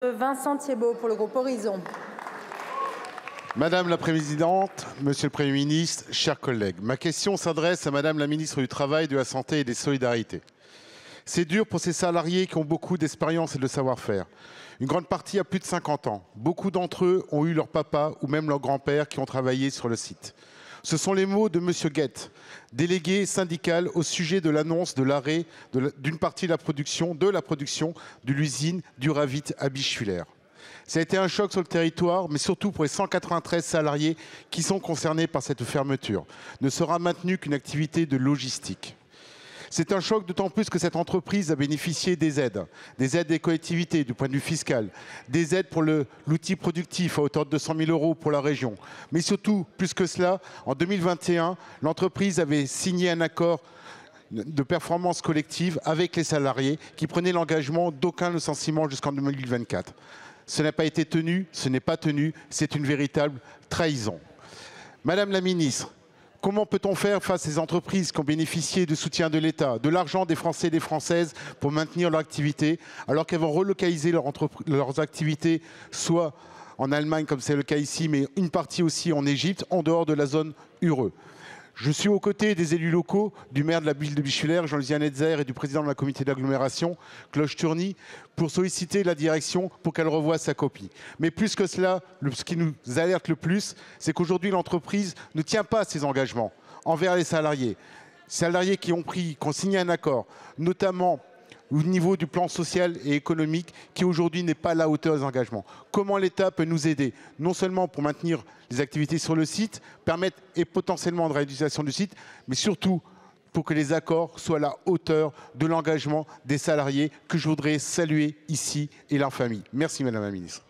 Vincent Thiébaut pour le groupe Horizon. Madame la Présidente, Monsieur le Premier ministre, chers collègues, ma question s'adresse à Madame la Ministre du Travail, de la Santé et des Solidarités. C'est dur pour ces salariés qui ont beaucoup d'expérience et de savoir-faire. Une grande partie a plus de 50 ans. Beaucoup d'entre eux ont eu leur papa ou même leur grand-père qui ont travaillé sur le site. Ce sont les mots de Monsieur Guette, délégué syndical au sujet de l'annonce de l'arrêt d'une partie de la production de l'usine Duravit à Bischwiller. Ça a été un choc sur le territoire, mais surtout pour les 193 salariés qui sont concernés par cette fermeture. Ne sera maintenue qu'une activité de logistique. C'est un choc d'autant plus que cette entreprise a bénéficié des aides des collectivités du point de vue fiscal, des aides pour l'outil productif à hauteur de 200 000 € pour la région. Mais surtout, plus que cela, en 2021, l'entreprise avait signé un accord de performance collective avec les salariés qui prenaient l'engagement d'aucun licenciement jusqu'en 2024. Ce n'a pas été tenu, ce n'est pas tenu, c'est une véritable trahison. Madame la ministre, comment peut-on faire face à ces entreprises qui ont bénéficié du soutien de l'État, de l'argent des Français et des Françaises pour maintenir leur activité, alors qu'elles vont relocaliser leurs activités, soit en Allemagne, comme c'est le cas ici, mais une partie aussi en Égypte, en dehors de la zone UE. Je suis aux côtés des élus locaux, du maire de la ville de Bischwiller, Jean-Luc Netzer, et du président de la communauté d'agglomération, Cloche Turny, pour solliciter la direction pour qu'elle revoie sa copie. Mais plus que cela, ce qui nous alerte le plus, c'est qu'aujourd'hui l'entreprise ne tient pas ses engagements envers les salariés. Salariés qui ont signé un accord, notamment au niveau du plan social et économique qui aujourd'hui n'est pas à la hauteur des engagements. Comment l'État peut nous aider, non seulement pour maintenir les activités sur le site, permettre et potentiellement de réalisation du site, mais surtout pour que les accords soient à la hauteur de l'engagement des salariés que je voudrais saluer ici et leur famille. Merci Madame la Ministre.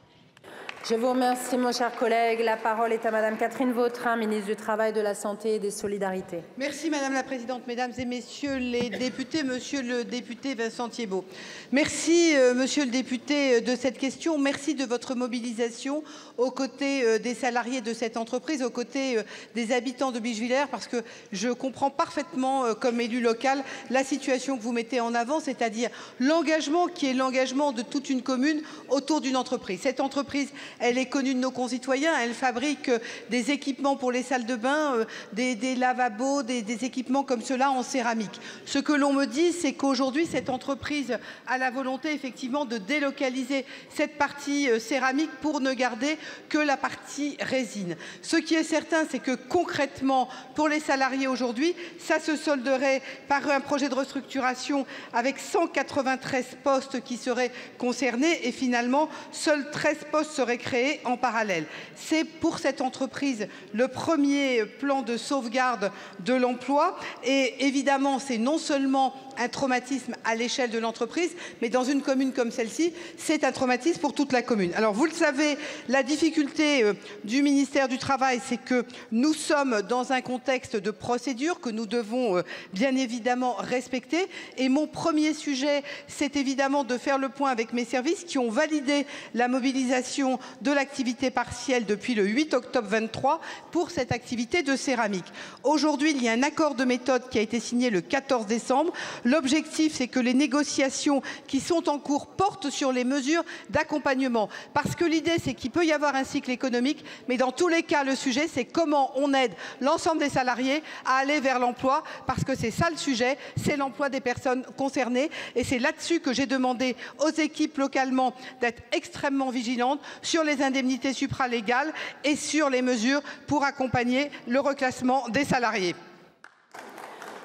Je vous remercie, mon cher collègue. La parole est à Madame Catherine Vautrin, ministre du Travail, de la Santé et des Solidarités. Merci Madame la Présidente, Mesdames et Messieurs les députés, Monsieur le député Vincent Thiébaut. Merci Monsieur le député de cette question. Merci de votre mobilisation aux côtés des salariés de cette entreprise, aux côtés des habitants de Bischwiller, parce que je comprends parfaitement, comme élu local, la situation que vous mettez en avant, c'est-à-dire l'engagement qui est l'engagement de toute une commune autour d'une entreprise. Cette entreprise, elle est connue de nos concitoyens, elle fabrique des équipements pour les salles de bain, des lavabos, des équipements comme cela en céramique. Ce que l'on me dit, c'est qu'aujourd'hui, cette entreprise a la volonté effectivement de délocaliser cette partie céramique pour ne garder que la partie résine. Ce qui est certain, c'est que concrètement, pour les salariés aujourd'hui, ça se solderait par un projet de restructuration avec 193 postes qui seraient concernés et finalement, seuls 13 postes seraient créés en parallèle. C'est pour cette entreprise le premier plan de sauvegarde de l'emploi et évidemment c'est non seulement un traumatisme à l'échelle de l'entreprise, mais dans une commune comme celle-ci, c'est un traumatisme pour toute la commune. Alors vous le savez, la difficulté du ministère du Travail, c'est que nous sommes dans un contexte de procédure que nous devons bien évidemment respecter. Et mon premier sujet, c'est évidemment de faire le point avec mes services qui ont validé la mobilisation de l'activité partielle depuis le 8 octobre 23 pour cette activité de céramique. Aujourd'hui, il y a un accord de méthode qui a été signé le 14 décembre. L'objectif, c'est que les négociations qui sont en cours portent sur les mesures d'accompagnement. Parce que l'idée, c'est qu'il peut y avoir un cycle économique, mais dans tous les cas, le sujet, c'est comment on aide l'ensemble des salariés à aller vers l'emploi, parce que c'est ça le sujet, c'est l'emploi des personnes concernées. Et c'est là-dessus que j'ai demandé aux équipes localement d'être extrêmement vigilantes sur les indemnités supralégales et sur les mesures pour accompagner le reclassement des salariés.